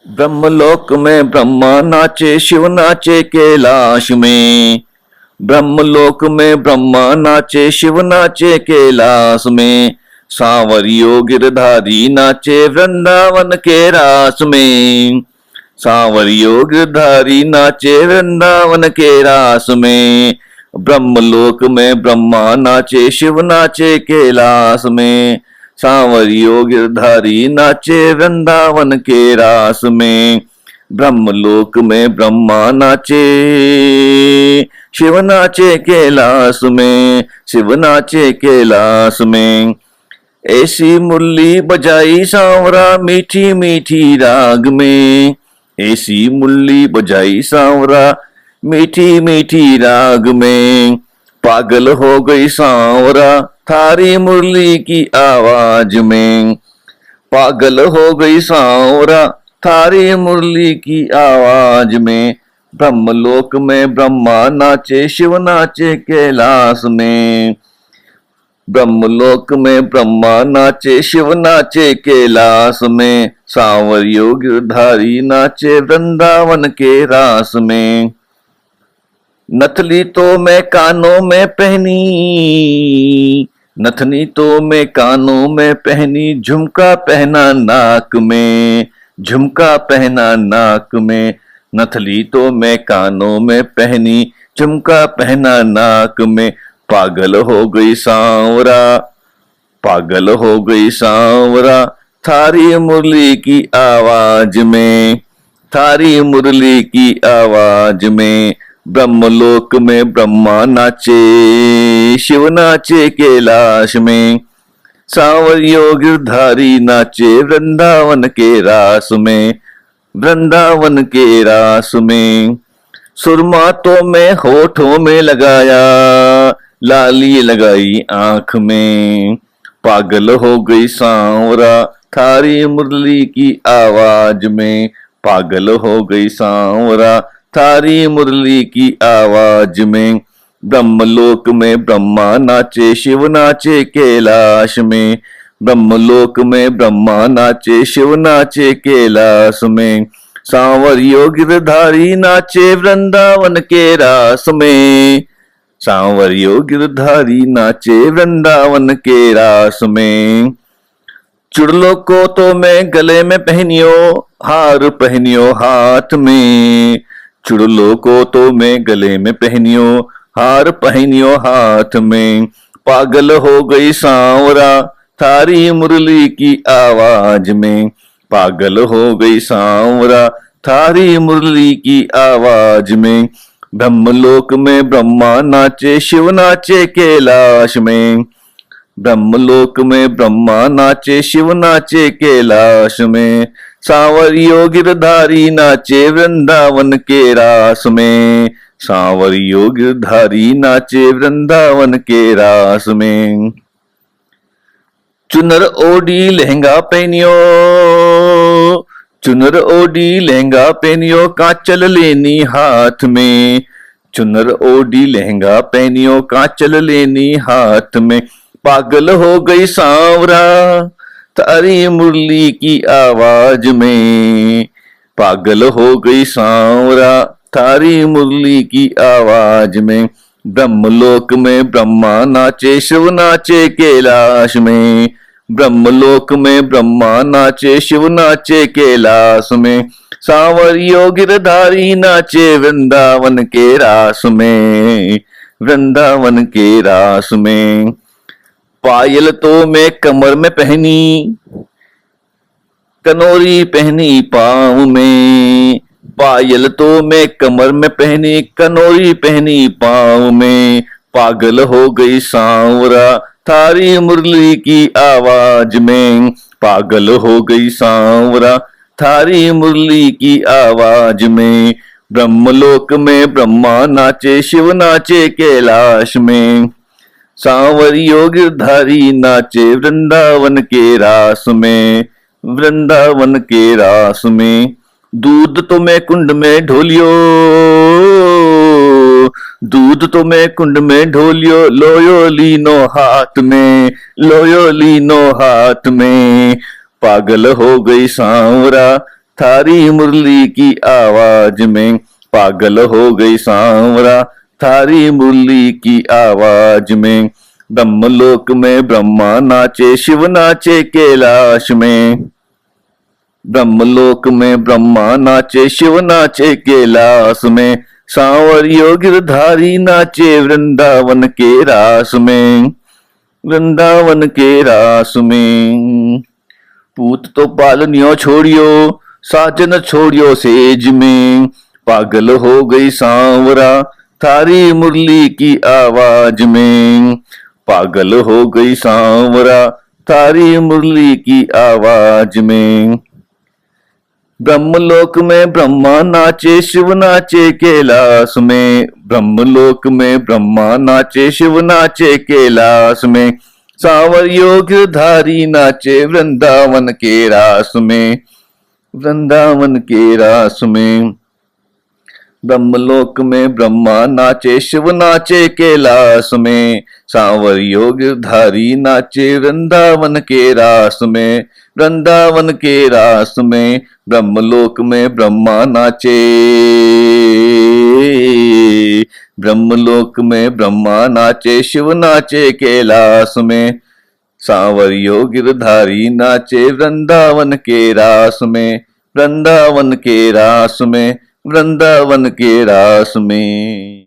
ब्रह्मलोक में ब्रह्मा नाचे, शिव नाचे कैलाश में। ब्रह्मलोक में ब्रह्मा नाचे, शिव नाचे कैलाश में। सांवरियो गिरधारी नाचे वृंदावन के रास में। सांवरियो गिरधारी नाचे वृंदावन के रास में। ब्रह्मलोक में ब्रह्मा नाचे, शिव नाचे कैलाश में। सांवरियो गिरधारी नाचे वृंदावन के रास में। ब्रह्मलोक में ब्रह्मा नाचे, शिव नाचे कैलाश में। शिव नाचे कैलाश में। ऐसी मुरली बजाई सांवरा मीठी मीठी राग में। ऐसी मुरली बजाई सांवरा मीठी मीठी राग में। पागल हो गई सांवरा थारी मुरली की आवाज में। पागल हो गई सांवरा थारी मुरली की आवाज में। ब्रह्मलोक में ब्रह्मा नाचे, शिव नाचे कैलाश में। ब्रह्मलोक में ब्रह्मा नाचे, शिव नाचे कैलाश में। सांवरियो गिरधारी नाचे वृंदावन के रास में। नथली तो मैं कानों में पहनी, नथनी तो मैं कानों में पहनी। झुमका पहना नाक में, झुमका पहना नाक में। नथली तो मैं कानों में पहनी, झुमका पहना नाक में। पागल हो गई सांवरा, पागल हो गई सांवरा थारी मुरली की आवाज में। थारी मुरली की आवाज में। ब्रह्मलोक में ब्रह्मा नाचे, शिव नाचे कैलाश में। सांवरियो गिरधारी नाचे वृंदावन के रास में। वृंदावन के रास में। सुरमा तो मैं होठों में लगाया, लाली लगाई आंख में। पागल हो गई सांवरा थारी मुरली की आवाज में। पागल हो गई सांवरा थारी मुरली की आवाज में। ब्रह्मलोक में ब्रह्मा नाचे, शिव नाचे कैलाश में। ब्रह्मलोक में ब्रह्मा नाचे, शिव नाचे कैलाश में। सांवरियो गिरधारी नाचे वृंदावन के रास में। सांवरियो गिरधारी नाचे वृंदावन के रास में। चुड़लों को तो मैं गले में पहनियो, हार पहनियो हाथ में। चुड़लों को तो मैं गले में पहनियो, हार पहनियो हाथ में। पागल हो गई सांवरा थारी मुरली की आवाज में। पागल हो गई सांवरा थारी मुरली की आवाज में। ब्रह्मलोक में ब्रह्मा नाचे, शिव नाचे कैलाश में। ब्रह्मलोक में ब्रह्मा नाचे, शिव नाचे कैलाश में। सांवरियो गिरधारी नाचे वृंदावन के रास में। सांवरियो गिरधारी नाचे वृंदावन के रास में। चुनर ओढ़ी लहंगा पहनियो, चुनर ओढ़ी लहंगा पहनियो। कांचल लेनी हाथ में। चुनर ओढ़ी लहंगा पहनियो, कांचल लेनी हाथ में। पागल हो गई सांवरा थारी मुरली की आवाज में। पागल हो गई सांवरा थारी मुरली की आवाज में। ब्रह्मलोक में ब्रह्मा नाचे, शिव नाचे कैलाश में। ब्रह्मलोक में ब्रह्मा नाचे, शिव नाचे कैलाश में। सांवरियो गिरधारी नाचे वृंदावन के रास में। वृंदावन के रास में। पायल तो मैं कमर में पहनी, कनोरी पहनी पाँव में। पायल तो मैं कमर में पहनी, कनोरी पहनी पाँव में। पागल हो गई सांवरा थारी मुरली की आवाज में। पागल हो गई सांवरा थारी मुरली की आवाज में। ब्रह्मलोक में ब्रह्मा नाचे, शिव नाचे कैलाश में। सांवरियो गिरधारी नाचे वृंदावन के रास में। वृंदावन के रास में। दूध तो मैं कुंड में ढोलियो, दूध तो मैं कुंड में ढोलियो। लोयो लीनो हाथ में, लोयो लीनो हाथ में। पागल हो गई सांवरा थारी मुरली की आवाज में पागल हो गई सांवरा, थारी मुरली की आवाज में। ब्रह्मलोक में ब्रह्मा नाचे, शिव नाचे कैलाश में। ब्रह्मलोक में ब्रह्मा नाचे, शिव नाचे कैलाश में। सांवरियो गिरधारी नाचे वृंदावन के रास में, वृंदावन के रास में। पूत तो पालनियो छोड़ियो, साजन छोड़ियो सेज में। पागल हो गई सांवरा, थारी मुरली की आवाज में। पागल हो गई सांवरा, थारी मुरली की आवाज में। ब्रह्मलोक में ब्रह्मा नाचे, शिव नाचे कैलाश में। ब्रह्मलोक में ब्रह्मा नाचे, शिव नाचे कैलाश में। सांवरियो गिरधारी नाचे वृंदावन के रास में, वृंदावन के रास में। ब्रह्मलोक में ब्रह्मा नाचे, शिव नाचे कैलाश में। सांवरियो गिरधारी नाचे वृंदावन के रास में, वृंदावन के रास में। ब्रह्मलोक में ब्रह्मा नाचे, ब्रह्मलोक में ब्रह्मा नाचे, शिव नाचे कैलाश में। सांवरियो गिरधारी नाचे वृंदावन के रास में, वृंदावन के रास में, वृंदावन के रास में।